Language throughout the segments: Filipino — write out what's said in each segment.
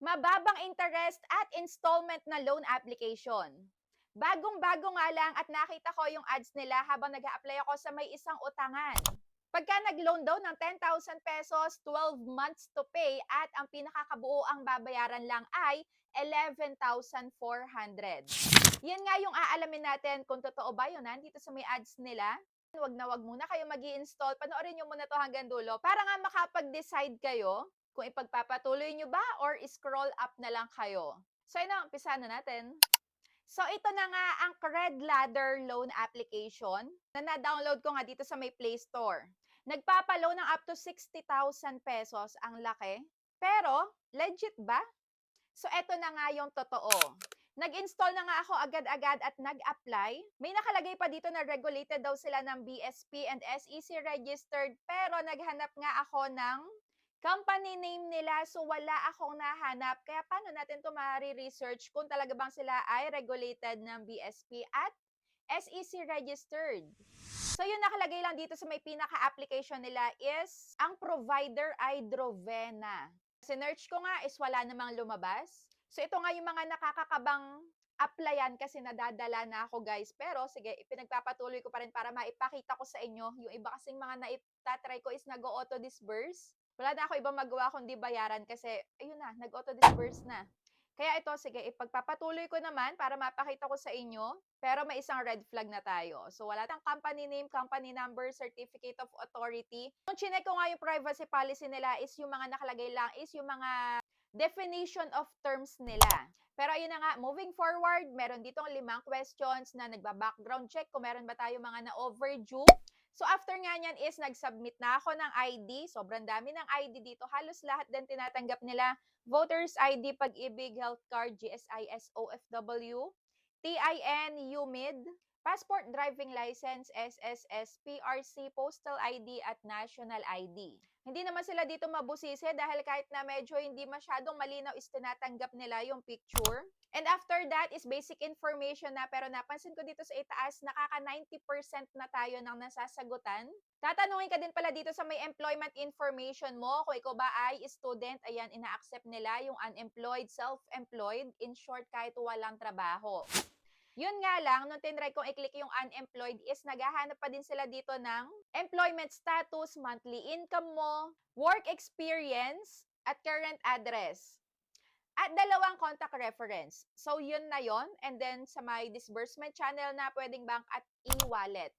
Mababang interest at installment na loan application. Bagong-bago nga lang at nakita ko yung ads nila habang nag-a-apply ako sa may isang utangan. Pagka nag-loan daw ng 10,000 pesos, 12 months to pay at ang pinakakabuoang babayaran lang ay 11,400. Yan nga yung aalamin natin kung totoo ba yun nandito sa may ads nila. Wag muna kayo mag-i-install. Panoorin nyo muna to hanggang dulo para nga makapag-decide kayo kung ipagpapatuloy nyo ba or scroll up na lang kayo. So, ina, umpisa na natin. So, ito na nga ang Cred Ladder Loan Application na na-download ko nga dito sa may Play Store. Nagpapaloan ng up to 60,000 pesos. Ang laki. Pero, legit ba? So, ito na nga yung totoo. Nag-install na nga ako agad-agad at nag-apply. May nakalagay pa dito na regulated daw sila ng BSP and SEC registered, pero naghanap nga ako ng company name nila, so wala akong nahanap. Kaya paano natin ito ma-research kung talaga bang sila ay regulated ng BSP at SEC registered? So yung nakalagay lang dito sa may pinaka-application nila is, ang provider ay Drovena. Sinearch ko nga is wala namang lumabas. So ito nga yung mga nakakakabang applyan kasi nadadala na ako guys. Pero sige, ipinagpapatuloy ko pa rin para maipakita ko sa inyo. Yung iba kasing mga naitatry ko is nag-auto-disburse. Wala na ako ibang magawa kundi bayaran kasi ayun na, nag-auto-disburse na. Kaya ito, sige, ipagpapatuloy ko naman para mapakita ko sa inyo. Pero may isang red flag na tayo. So, wala tang company name, company number, certificate of authority. Kung chinek ko nga yung privacy policy nila is yung mga nakalagay lang is yung mga definition of terms nila. Pero ayun na nga, moving forward, meron ditong 5 questions na nagba-background check kung meron ba tayo mga na-overdue. So after nga niyan is nag-submit na ako ng ID. Sobrang dami ng ID dito. Halos lahat din tinatanggap nila. Voters ID, Pag-ibig, Health Card, GSIS, OFW, TIN, UMID, Passport, Driving License, SSS, PRC, Postal ID at National ID. Hindi naman sila dito mabusisi dahil kahit na medyo hindi masyadong malinaw is tinatanggap nila yung picture. And after that is basic information na, pero napansin ko dito sa itaas, nakaka 90% na tayo ng nasasagutan. Tatanungin ka din pala dito sa may employment information mo, kung ikaw ba ay student, ayan, ina-accept nila yung unemployed, self-employed, in short, kahit walang trabaho. Yun nga lang, nung tinry kong i-click yung unemployed is naghahanap pa din sila dito ng employment status, monthly income mo, work experience, at current address. At dalawang contact reference. So, yun na yun. And then, sa my disbursement channel na pwedeng bank at e-wallet.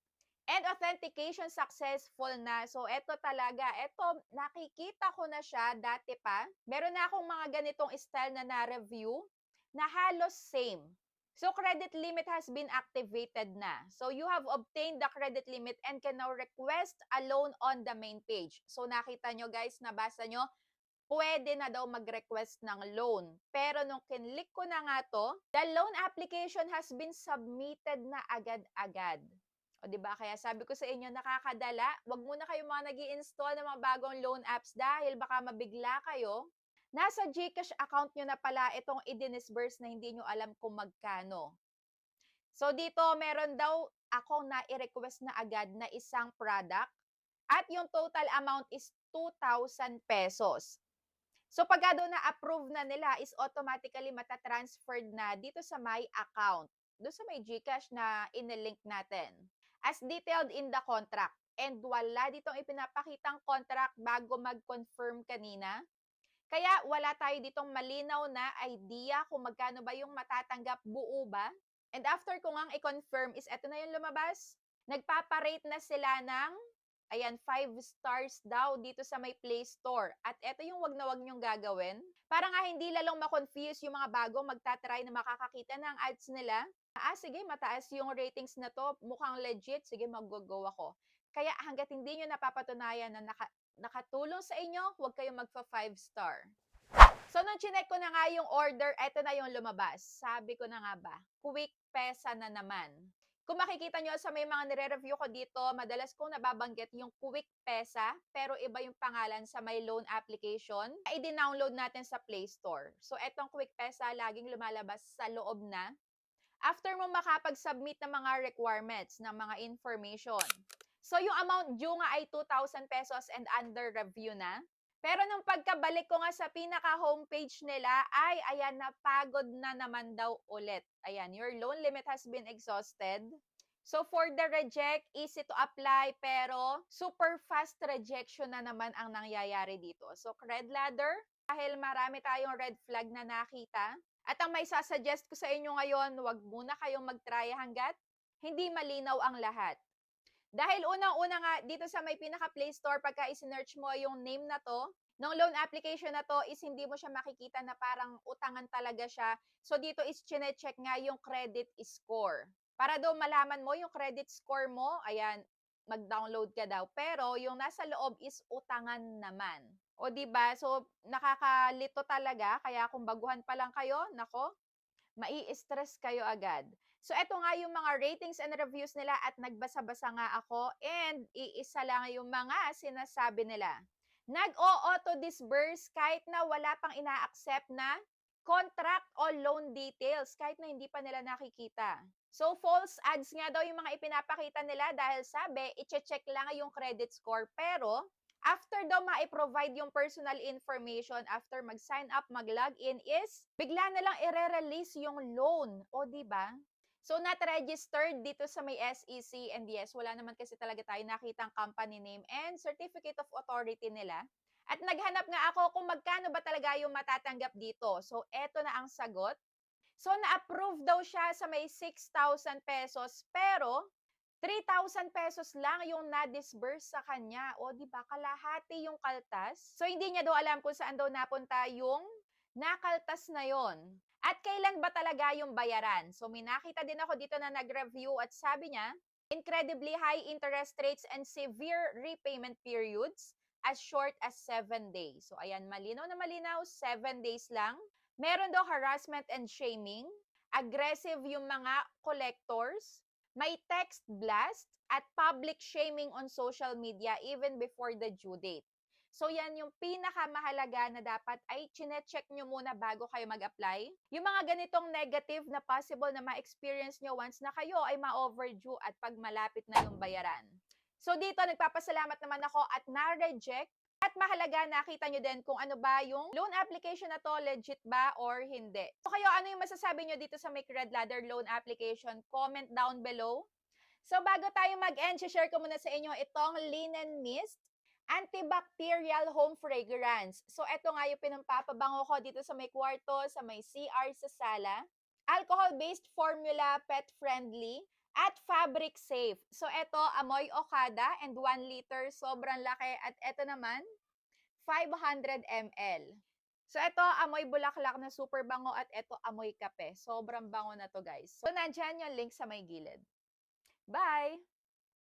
And authentication successful na. So, eto talaga. Eto, nakikita ko na siya dati pa. Meron na akong mga ganitong style na na-review na halos same. So, credit limit has been activated na. So, you have obtained the credit limit and can now request a loan on the main page. So, nakita nyo guys, nabasa nyo, pwede na daw mag-request ng loan. Pero nung kinlik ko na nga to, the loan application has been submitted na agad-agad. O diba? Kaya sabi ko sa inyo, nakakadala. Wag muna kayo mga nag-i-install ng mga bagong loan apps dahil baka mabigla kayo. Nasa GCash account nyo na pala itong i-disburse na hindi nyo alam kung magkano. So dito, meron daw akong na-request na agad na isang product at yung total amount is 2,000 pesos. So pagka doon na-approve na nila is automatically matatransferred na dito sa my account. Doon sa may GCash na inilink natin. As detailed in the contract. And wala ditong ipinapakitang contract bago mag-confirm kanina. Kaya wala tayo ditong malinaw na idea kung magkano ba yung matatanggap, buo ba? And after ko ngang i-confirm is eto na yung lumabas. Nagpaparate na sila ng, ayan, 5 stars daw dito sa may Play Store. At eto yung wag na wag nyong gagawin. Para nga hindi lalong ma-confuse yung mga bago magtatry na makakakita ng ads nila. Sige, mataas yung ratings na to. Mukhang legit. Sige, mag-go ako. Kaya hanggat hindi nyo napapatunayan na nakatulong sa inyo, huwag kayong magpa 5 star. So, nung chinek ko na nga yung order, eto na yung lumabas. Sabi ko na nga ba, quick pesa na naman. Kung makikita nyo sa may mga nire-review ko dito, madalas kong nababanggit yung quick pesa, pero iba yung pangalan sa may loan application. I-download natin sa Play Store. So, etong quick pesa, laging lumalabas sa loob na. After mo makapag-submit ng mga requirements, ng mga information. So, yung amount due nga ay 2,000 pesos and under review na. Pero nung pagkabalik ko nga sa pinaka-homepage nila, ay ayan, napagod na naman daw ulit. Ayan, your loan limit has been exhausted. So for the reject, easy to apply, pero super fast rejection na naman ang nangyayari dito. So cred ladder, dahil marami tayong red flag na nakita, at ang may sasuggest ko sa inyo ngayon, wag muna kayong mag-try hanggat hindi malinaw ang lahat. Dahil unang-una nga, dito sa may pinaka-Play Store, pagka isinearch mo yung name na to, ng loan application na to is hindi mo siya makikita na parang utangan talaga siya. So dito is chine-check nga yung credit score. Para daw malaman mo yung credit score mo, ayan, mag-download ka daw. Pero yung nasa loob is utangan naman. O di ba? So nakakalito talaga. Kaya kung baguhan pa lang kayo, nako, mai-stress kayo agad. So, eto nga yung mga ratings and reviews nila at nagbasa-basa nga ako and iisa lang yung mga sinasabi nila. Nag-o-auto-disburse kahit na wala pang ina-accept na contract o loan details kahit na hindi pa nila nakikita. So, false ads nga daw yung mga ipinapakita nila dahil sabi, iche-check lang yung credit score pero after daw ma-provide yung personal information, after mag-sign up, mag-login is, bigla na lang i-release yung loan. O, di ba? So, not registered dito sa may SEC and yes, wala naman kasi talaga tayo nakitang company name and certificate of authority nila. At naghanap nga ako kung magkano ba talaga yung matatanggap dito. So, eto na ang sagot. So, na-approve daw siya sa may 6,000 pesos pero 3,000 pesos lang yung na-disburse sa kanya. O, di ba? Kalahati yung kaltas. So, hindi niya daw alam kung saan daw napunta yung nakaltas na yon. At kailan ba talaga yung bayaran? So, may nakita din ako dito na nag-review at sabi niya, incredibly high interest rates and severe repayment periods as short as 7 days. So, ayan, malinaw na malinaw, 7 days lang. Meron daw harassment and shaming, aggressive yung mga collectors, may text blast, at public shaming on social media even before the due date. So yan yung pinakamahalaga na dapat ay chine-check nyo muna bago kayo mag-apply. Yung mga ganitong negative na possible na ma-experience nyo once na kayo ay ma-overdue at pag malapit na yung bayaran. So dito, nagpapasalamat naman ako at na-reject. At mahalaga, nakita nyo din kung ano ba yung loan application na to, legit ba or hindi. So kayo, ano yung masasabi nyo dito sa Make Red Ladder loan application? Comment down below. So bago tayo mag-end, share ko muna sa inyo itong Linen Mist antibacterial home fragrance. So ito nga yung pinampapabango ko dito sa may kwarto, sa may CR sa sala. Alcohol-based formula, pet-friendly, at fabric safe. So ito, amoy Okada and 1 liter, sobrang laki. At ito naman, 500 ml. So ito, amoy bulaklak na super bango at ito, amoy kape. Sobrang bango na to guys. So nandyan yung link sa may gilid. Bye!